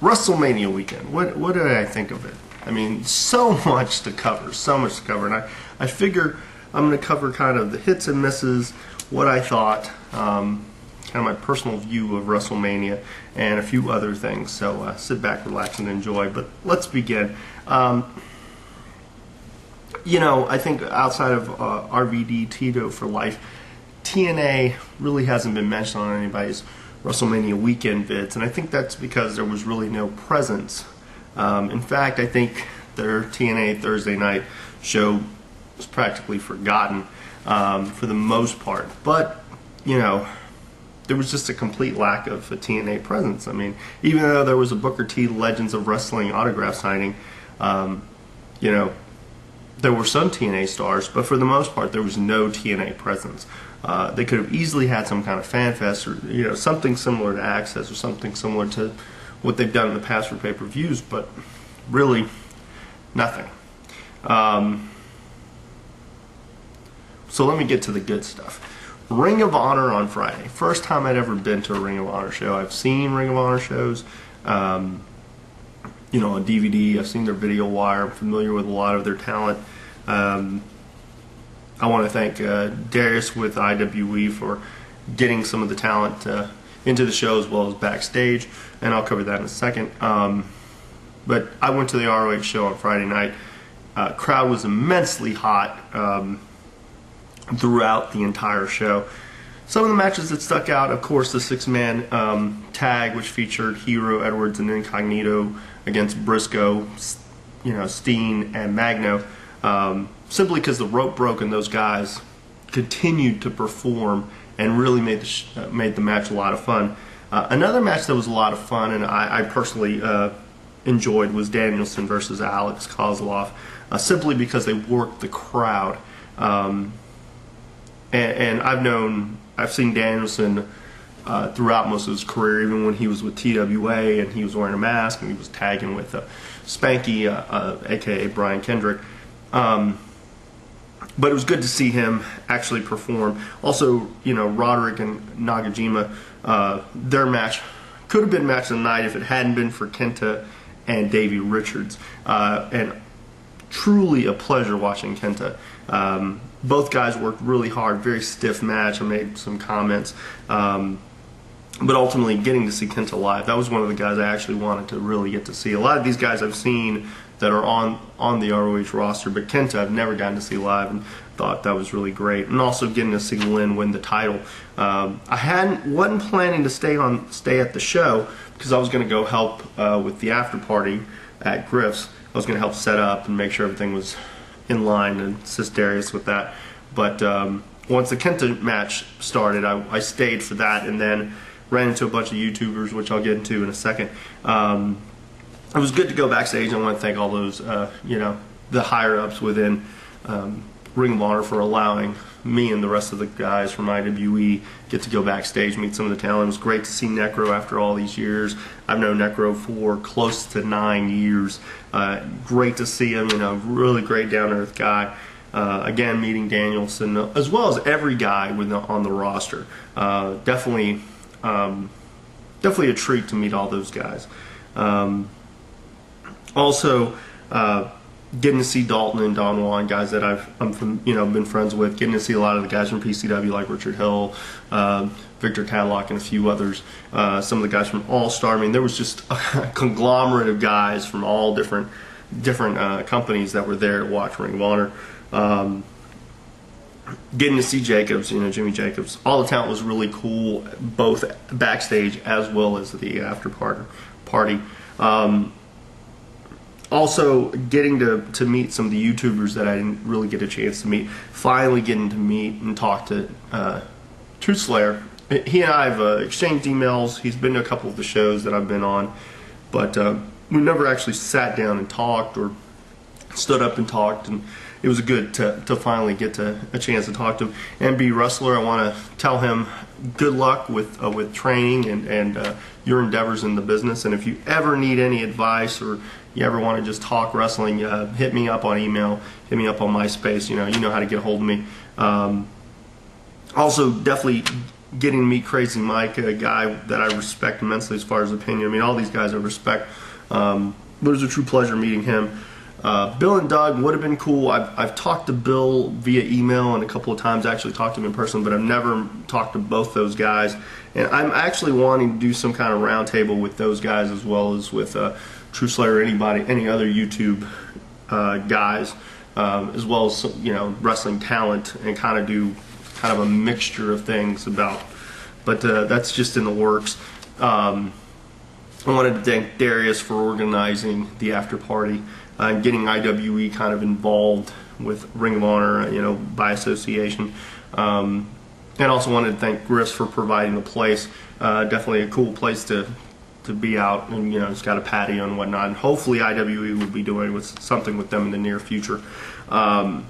Wrestlemania weekend. What did I think of it? I mean, so much to cover, and I figure I'm going to cover kind of the hits and misses, what I thought, kind of my personal view of WrestleMania, and a few other things. So sit back, relax, and enjoy. But let's begin. You know, I think outside of RVD, Tito for Life, TNA really hasn't been mentioned on anybody's WrestleMania weekend vids, and I think that's because there was really no presence. In fact, I think their TNA Thursday night show was practically forgotten for the most part. But, you know, there was just a complete lack of a TNA presence. I mean, even though there was a Booker T Legends of Wrestling autograph signing, you know, there were some TNA stars, but for the most part, there was no TNA presence. They could have easily had some kind of fan fest, or something similar to Access, or something similar to what they've done in the past for pay-per-views, but really nothing. So let me get to the good stuff. Ring of Honor on Friday. First time I'd ever been to a Ring of Honor show. I've seen Ring of Honor shows, on DVD. I've seen their video wire. I'm familiar with a lot of their talent. I want to thank Darius with IWE for getting some of the talent into the show as well as backstage, and I'll cover that in a second. But I went to the ROH show on Friday night. Crowd was immensely hot throughout the entire show. Some of the matches that stuck out, of course, the six-man tag, which featured Hero, Edwards, and Incognito against Briscoe, Steen, and Magno. Simply because the rope broke and those guys continued to perform and really made the match a lot of fun. Another match that was a lot of fun, and I personally enjoyed, was Danielson versus Alex Kozlov, simply because they worked the crowd. And I've seen Danielson throughout most of his career, even when he was with TWA and he was wearing a mask and he was tagging with Spanky, aka Brian Kendrick. But it was good to see him actually perform. Also, Roderick and Nakajima, their match could have been match of the night if it hadn't been for Kenta and Davey Richards. And truly a pleasure watching Kenta. Both guys worked really hard, very stiff match. I made some comments. But ultimately, getting to see Kenta live, that was one of the guys I actually wanted to really get to see. A lot of these guys I've seen that are on the ROH roster, but Kenta I've never gotten to see live, and thought that was really great. And also getting to see Lynn win the title. I wasn't planning to stay at the show because I was going to go help with the after party at Griff's. I was going to help set up and make sure everything was in line and assist Darius with that. But once the Kenta match started, I stayed for that, and then ran into a bunch of YouTubers, which I'll get into in a second. It was good to go backstage. I want to thank all those, the higher-ups within Ring of Honor for allowing me and the rest of the guys from IWE get to go backstage, meet some of the talent. It was great to see Necro after all these years. I've known Necro for close to 9 years. Great to see him, really great down-to-earth guy. Again, meeting Danielson, as well as every guy on the roster. Definitely a treat to meet all those guys. Also, getting to see Dalton and Don Juan, guys that I've been friends with. Getting to see a lot of the guys from PCW like Richard Hill, Victor Tadlock, and a few others. Some of the guys from All Star. I mean, there was just a conglomerate of guys from all different companies that were there to watch Ring of Honor. Getting to see Jacobs, Jimmy Jacobs. All the talent was really cool, both backstage as well as the after party. Also, getting to meet some of the YouTubers that I didn't really get a chance to meet. Finally getting to meet and talk to Truth Slayer. He and I have exchanged emails. He's been to a couple of the shows that I've been on, but we never actually sat down and talked or stood up and talked. And it was good to finally get a chance to talk to him. MB Wrestler, I want to tell him good luck with training and your endeavors in the business. And if you ever need any advice or you ever want to just talk wrestling, hit me up on email, hit me up on MySpace. You know how to get a hold of me. Also, definitely getting to meet Crazy Mike, a guy that I respect immensely as far as opinion. I mean, all these guys I respect. It was a true pleasure meeting him. Bill and Doug would have been cool. I've talked to Bill via email and a couple of times actually talked to him in person, but I've never talked to both those guys. And I'm actually wanting to do some kind of roundtable with those guys as well as with True Slayer or any other YouTube guys, as well as wrestling talent, and kind of do kind of a mixture of things about. But that's just in the works. I wanted to thank Darius for organizing the after party and getting IWE kind of involved with Ring of Honor, by association. And also wanted to thank Griff's for providing the place. Definitely a cool place to be out, and it's got a patio and whatnot. And hopefully IWE will be doing something with them in the near future. I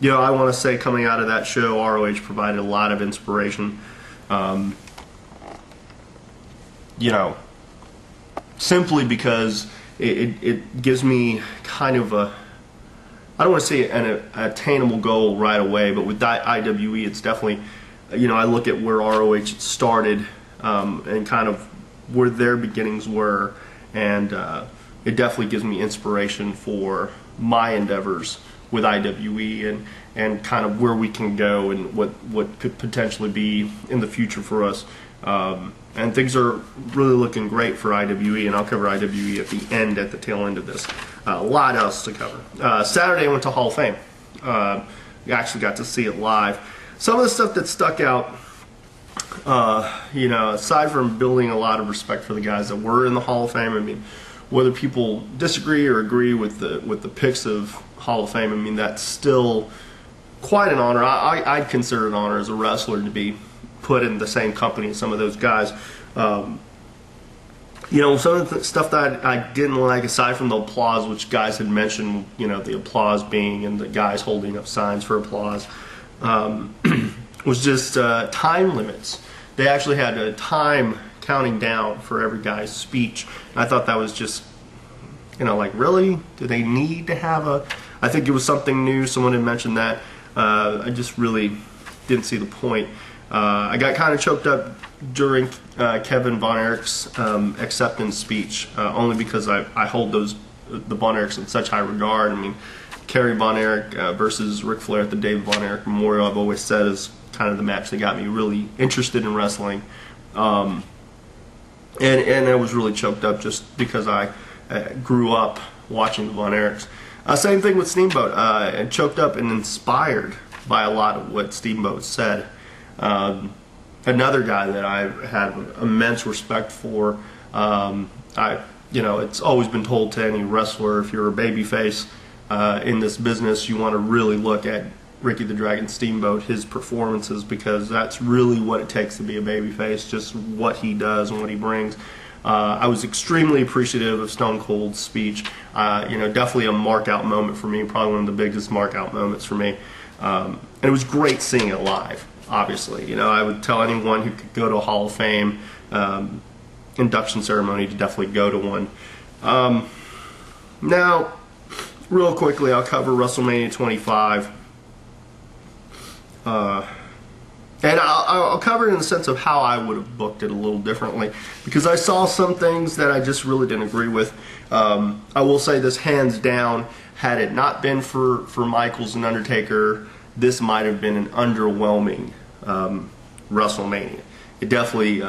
want to say, coming out of that show, ROH provided a lot of inspiration. Simply because it gives me kind of I don't want to say an attainable goal right away, but with IWE, it's definitely, I look at where ROH started and kind of where their beginnings were, and it definitely gives me inspiration for my endeavors with IWE and kind of where we can go and what could potentially be in the future for us. And things are really looking great for IWE, and I'll cover IWE at the tail end of this. A lot else to cover. Saturday I went to Hall of Fame. I actually got to see it live. Some of the stuff that stuck out, aside from building a lot of respect for the guys that were in the Hall of Fame, I mean, whether people disagree or agree with the picks of Hall of Fame, I mean, that's still quite an honor. I'd consider it an honor as a wrestler to be put in the same company as some of those guys. Some of the stuff that I didn't like, aside from the applause, which guys had mentioned, the applause being and the guys holding up signs for applause, was just time limits. They actually had a time counting down for every guy's speech. And I thought that was just, really? Do they need to have I think it was something new. Someone had mentioned that. I just really didn't see the point. I got kind of choked up during Kevin Von Erich's acceptance speech, only because I hold the Von Erichs in such high regard. I mean, Kerry Von Erich versus Ric Flair at the David Von Erich Memorial, I've always said, is kind of the match that got me really interested in wrestling. And I was really choked up just because I grew up watching the Von Erichs. Same thing with Steamboat. I choked up and inspired by a lot of what Steamboat said. Another guy that I had immense respect for. It's always been told to any wrestler, if you're a babyface in this business, you want to really look at Ricky the Dragon Steamboat, his performances, because that's really what it takes to be a babyface, just what he does and what he brings. I was extremely appreciative of Stone Cold's speech. Definitely a mark-out moment for me, probably one of the biggest mark-out moments for me. And it was great seeing it live. Obviously, I would tell anyone who could go to a Hall of Fame induction ceremony to definitely go to one. Now, real quickly, I'll cover WrestleMania 25. And I'll cover it in the sense of how I would have booked it a little differently, because I saw some things that I just really didn't agree with. I will say this hands down, had it not been for Michaels and Undertaker, this might have been an underwhelming WrestleMania. It definitely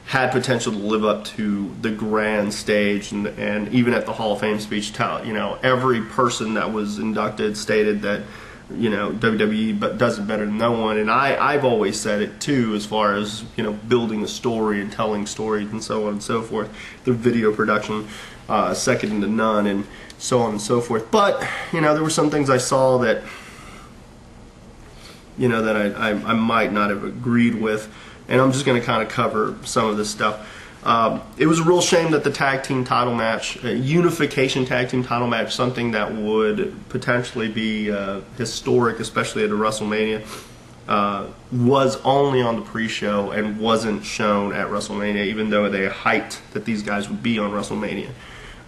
had potential to live up to the grand stage, and even at the Hall of Fame speech, every person that was inducted stated that WWE does it better than no one, and I've always said it too, as far as building a story and telling stories and so on and so forth. The video production second to none, and so on and so forth. But there were some things I saw that that I might not have agreed with, and I'm just going to kind of cover some of this stuff. It was a real shame that the tag team title match, unification tag team title match, something that would potentially be historic, especially at a WrestleMania, was only on the pre-show and wasn't shown at WrestleMania, even though they hyped that these guys would be on WrestleMania.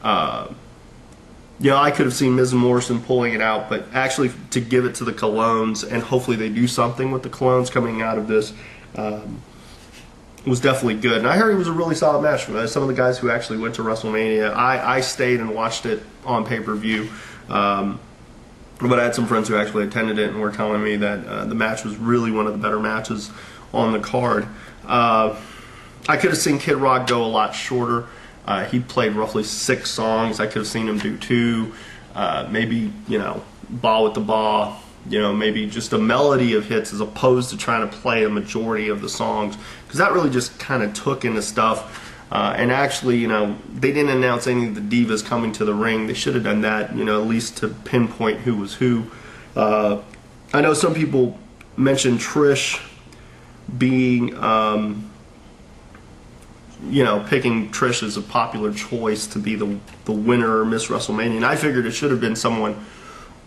I could have seen Miz and Morrison pulling it out, but actually to give it to the Colognes, and hopefully they do something with the Colognes coming out of this, was definitely good. And I heard it was a really solid match. Some of the guys who actually went to WrestleMania, I stayed and watched it on pay-per-view. But I had some friends who actually attended it and were telling me that the match was really one of the better matches on the card. I could have seen Kid Rock go a lot shorter. He played roughly 6 songs. I could have seen him do 2. Maybe, ball with the ball. Maybe just a melody of hits as opposed to trying to play a majority of the songs. Because that really just kind of took into stuff. And actually, they didn't announce any of the divas coming to the ring. They should have done that, at least to pinpoint who was who. I know some people mentioned Trish being, picking Trish as a popular choice to be the winner or Miss WrestleMania. And I figured it should have been someone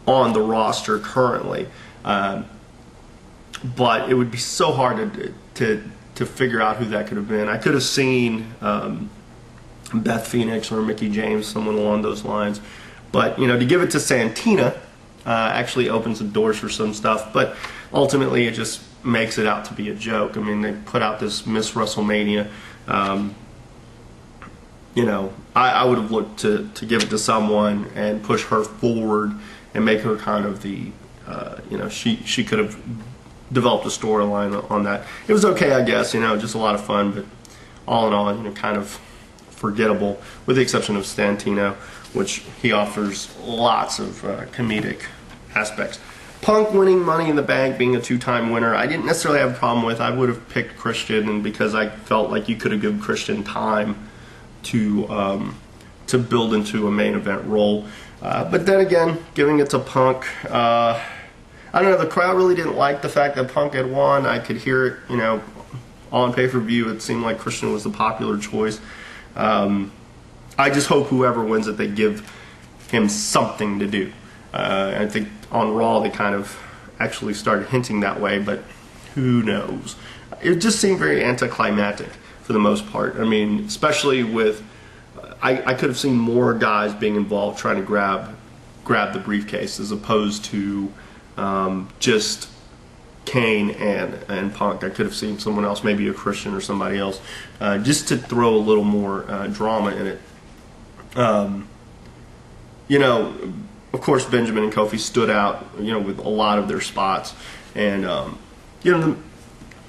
on the roster currently. But it would be so hard to figure out who that could have been. I could have seen Beth Phoenix or Mickie James, someone along those lines. But, to give it to Santina actually opens the doors for some stuff. But ultimately, it just makes it out to be a joke. I mean, they put out this Miss WrestleMania. I would have looked to give it to someone and push her forward and make her kind of the, she could have developed a storyline on that. It was okay, I guess, just a lot of fun, but all in all, kind of forgettable, with the exception of Santino, which he offers lots of comedic aspects. Punk winning Money in the Bank, being a 2-time winner, I didn't necessarily have a problem with. I would have picked Christian, and because I felt like you could have given Christian time to build into a main event role. But then again, giving it to Punk, I don't know, the crowd really didn't like the fact that Punk had won. I could hear it, on pay-per-view. It seemed like Christian was the popular choice. I just hope whoever wins it, they give him something to do. I think on Raw they kind of actually started hinting that way, but who knows? It just seemed very anticlimactic for the most part. I mean, especially with, I could have seen more guys being involved trying to grab the briefcase as opposed to just Kane and Punk. I could have seen someone else, maybe a Christian or somebody else, just to throw a little more drama in it. Of course, Benjamin and Kofi stood out, with a lot of their spots. And,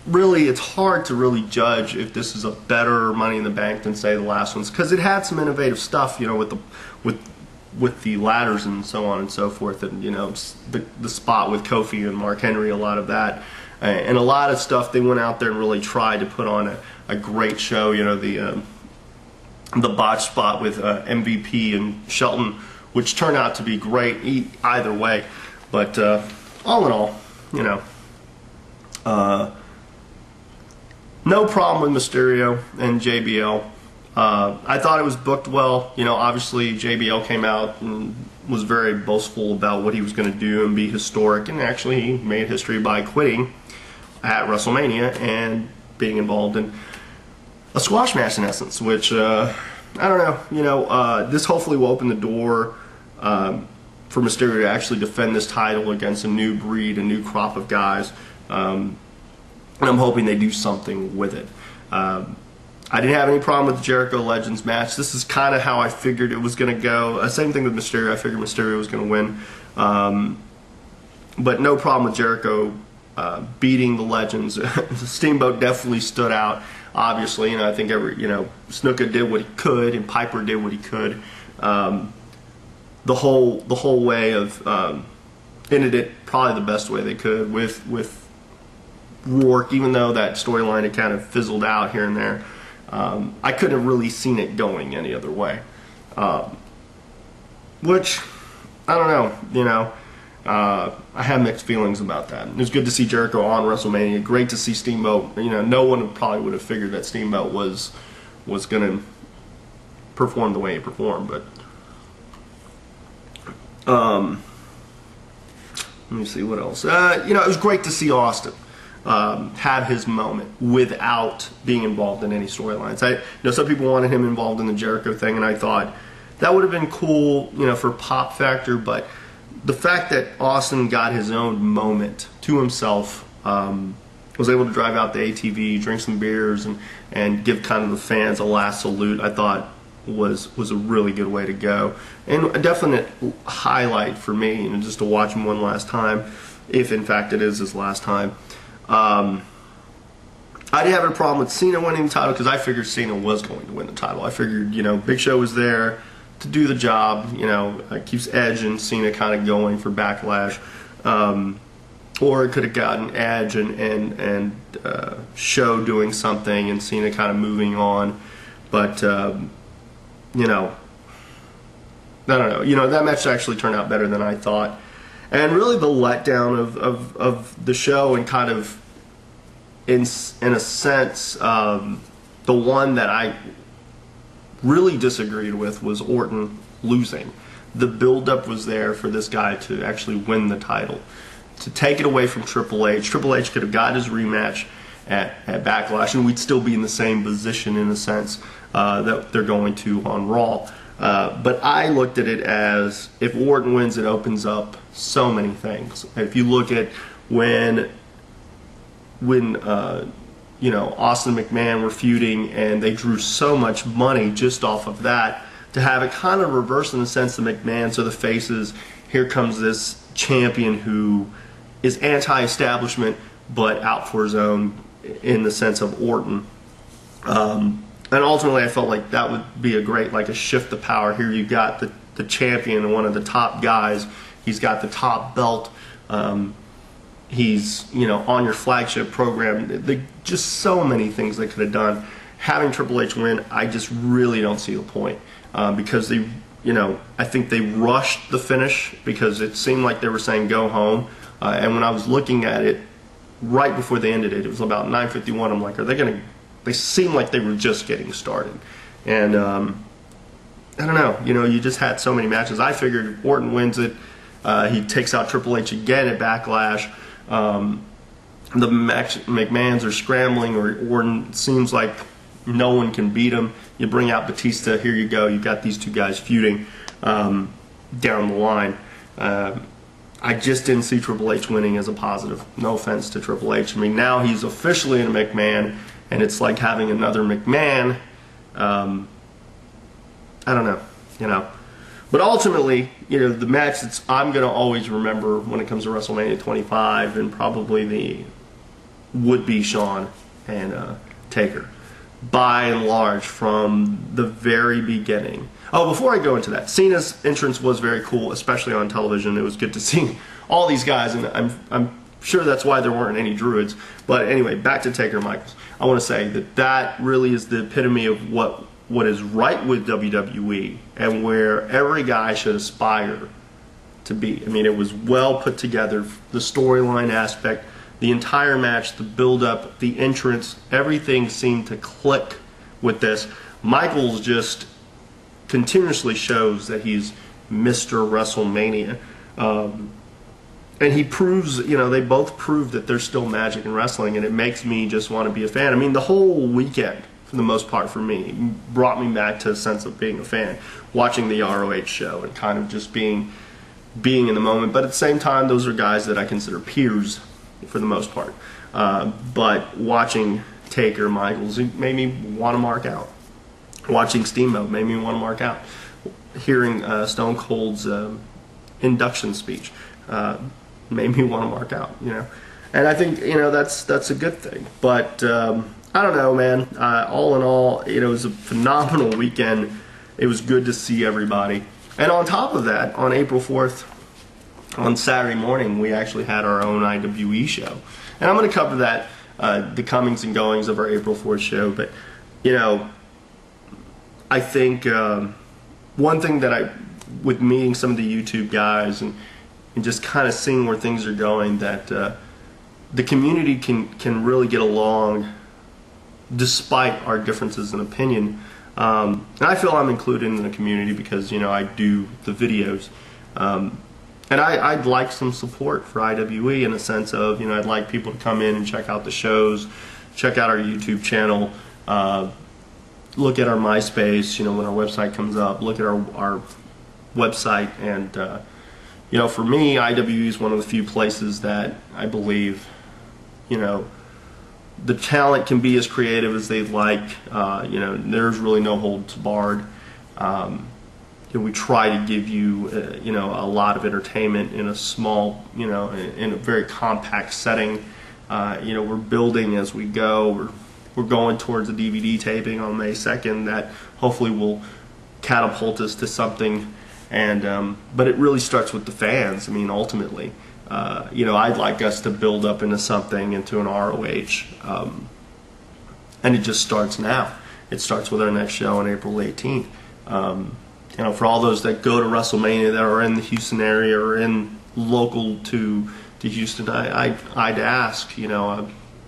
really, it's hard to really judge if this is a better Money in the Bank than, say, the last ones. Because it had some innovative stuff, with the ladders and so on and so forth. And, the spot with Kofi and Mark Henry, a lot of that. And a lot of stuff, they went out there and really tried to put on a great show. The botch spot with MVP and Shelton, which turned out to be great either way. But all in all, no problem with Mysterio and JBL. I thought it was booked well. Obviously JBL came out and was very boastful about what he was going to do and be historic, and actually he made history by quitting at WrestleMania and being involved in a squash match in essence, which I don't know. This hopefully will open the door for Mysterio to actually defend this title against a new breed, a new crop of guys. And I'm hoping they do something with it. I didn't have any problem with the Jericho Legends match. This is kind of how I figured it was going to go. Same thing with Mysterio. I figured Mysterio was going to win. But no problem with Jericho beating the Legends. Steamboat definitely stood out. Obviously, I think Snuka did what he could, and Piper did what he could. The whole way of ended it probably the best way they could with Rourke, even though that storyline had kind of fizzled out here and there. I couldn't have really seen it going any other way. Which, I don't know, I have mixed feelings about that. It was good to see Jericho on WrestleMania. Great to see Steamboat. No one probably would have figured that Steamboat was going to perform the way he performed. But let me see what else. It was great to see Austin have his moment without being involved in any storylines. Some people wanted him involved in the Jericho thing, and I thought that would have been cool, for pop factor. But the fact that Austin got his own moment to himself, was able to drive out the ATV, drink some beers, and give kind of the fans a last salute, I thought was a really good way to go. And a definite highlight for me, you know, just to watch him one last time, if in fact it is his last time. I didn't have a problem with Cena winning the title because I figured Cena was going to win the title. I figured, you know, Big Show was there to do the job, you know, keeps Edge and Cena kind of going for Backlash. Or it could have gotten Edge and Show doing something and Cena kind of moving on. But, you know, I don't know. You know, that match actually turned out better than I thought. And really the letdown of the show, and kind of, in a sense, the one that I really disagreed with was Orton losing. The build-up was there for this guy to actually win the title. To take it away from Triple H. Triple H could have got his rematch at Backlash, and we'd still be in the same position in a sense that they're going to on Raw. But I looked at it as, if Orton wins, it opens up so many things. If you look at when you know, Austin and McMahon were feuding, and they drew so much money just off of that, to have it kind of reverse in the sense that McMahon's are the faces. Here comes this champion who is anti-establishment but out for his own, in the sense of Orton. And ultimately I felt like that would be a great, like, a shift of power. Here you got the champion, one of the top guys. He's got the top belt. He's, you know, on your flagship program. Just so many things they could have done. Having Triple H win, I just really don't see the point. Because they, you know, I think they rushed the finish because it seemed like they were saying go home. And when I was looking at it right before they ended it, it was about 9:51. I'm like, are they going to? They seem like they were just getting started. And I don't know. You know, you just had so many matches. I figured Orton wins it. He takes out Triple H again at Backlash. The McMahons are scrambling, or Orton seems like no one can beat him. You bring out Batista. Here you go. You've got these two guys feuding down the line. I just didn't see Triple H winning as a positive. No offense to Triple H. I mean, now he's officially in a McMahon, and it's like having another McMahon. I don't know, you know. But ultimately, you know, the match that I'm going to always remember when it comes to WrestleMania 25, and probably the would-be Shawn and Taker, by and large, from the very beginning. Oh, before I go into that, Cena's entrance was very cool, especially on television. It was good to see all these guys, and I'm sure that's why there weren't any Druids. But anyway, back to Taker Michaels. I want to say that really is the epitome of what is right with WWE, and where every guy should aspire to be. I mean, it was well put together, the storyline aspect, the entire match, the build-up, the entrance, everything seemed to click with this. Michaels just continuously shows that he's Mr. WrestleMania. And he proves, you know, they both prove that there's still magic in wrestling, and it makes me just want to be a fan. I mean, the whole weekend, for the most part for me, brought me back to a sense of being a fan. Watching the ROH show and kind of just being in the moment. But at the same time, those are guys that I consider peers for the most part. But watching Taker, Michaels, it made me want to mark out. Watching Steamboat made me want to mark out. Hearing Stone Cold's induction speech made me want to mark out, you know. And I think, you know, that's a good thing. But I don't know, man. All in all, you know, it was a phenomenal weekend. It was good to see everybody. And on top of that, on April 4th, on Saturday morning, we actually had our own IWE show. And I'm going to cover that, the comings and goings of our April 4th show. But, you know, I think one thing that with meeting some of the YouTube guys and just kind of seeing where things are going, that the community can really get along despite our differences in opinion. And I feel I'm included in the community because, you know, I do the videos. And I'd like some support for IWE in a sense of, you know, I'd like people to come in and check out the shows, check out our YouTube channel, look at our MySpace, you know, when our website comes up, look at our website. And, you know, for me, IWE is one of the few places that I believe, you know, the talent can be as creative as they'd like. There's really no holds barred. We try to give you, a lot of entertainment in a small, in a very compact setting. We're building as we go. We're going towards a DVD taping on May 2nd that hopefully will catapult us to something. But it really starts with the fans. I mean, ultimately, I'd like us to build up into something, into an ROH, and it just starts now. It starts with our next show on April 18th. For all those that go to Wrestlemania that are in the Houston area or in local to Houston, I'd ask,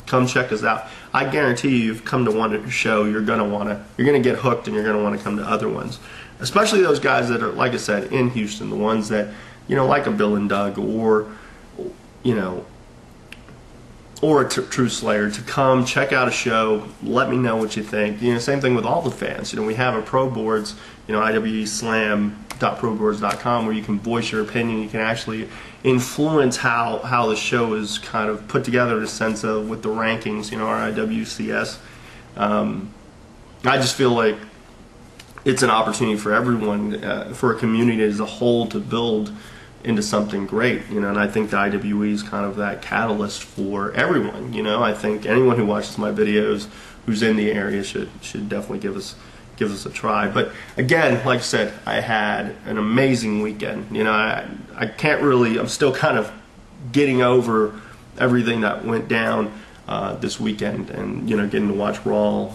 come check us out. I guarantee you, if you come to one show, you're gonna get hooked, and you're gonna want to come to other ones. Especially those guys that are, like I said, in Houston, the ones that, like a Bill and Doug or a True Slayer, to come check out a show, let me know what you think. Same thing with all the fans. We have a pro boards, iweslam.proboards.com, where you can voice your opinion. You can actually influence how the show is kind of put together in a sense of with the rankings, our IWCS. I just feel like it's an opportunity for everyone, for a community as a whole, to build into something great, and I think the IWE is kind of that catalyst for everyone. I think anyone who watches my videos who's in the area should definitely give us a try. But again, like I said, I had an amazing weekend. I can't really, I'm still kind of getting over everything that went down this weekend, and getting to watch Raw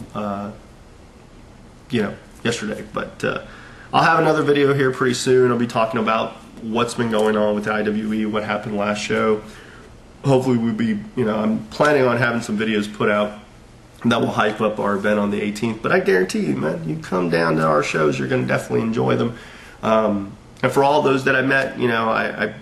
yesterday. But I'll have another video here pretty soon. I'll be talking about what's been going on with the IWE, what happened last show. Hopefully we'll be, I'm planning on having some videos put out that will hype up our event on the 18th. But I guarantee you, man, you come down to our shows, you're going to definitely enjoy them. And for all those that I met, it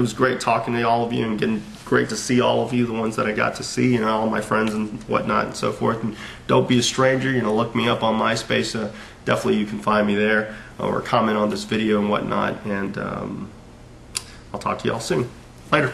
was great talking to all of you, and great to see all of you, the ones that I got to see, all my friends and whatnot and so forth. And don't be a stranger, look me up on MySpace. Definitely you can find me there, or comment on this video and whatnot. And I'll talk to y'all soon. Later.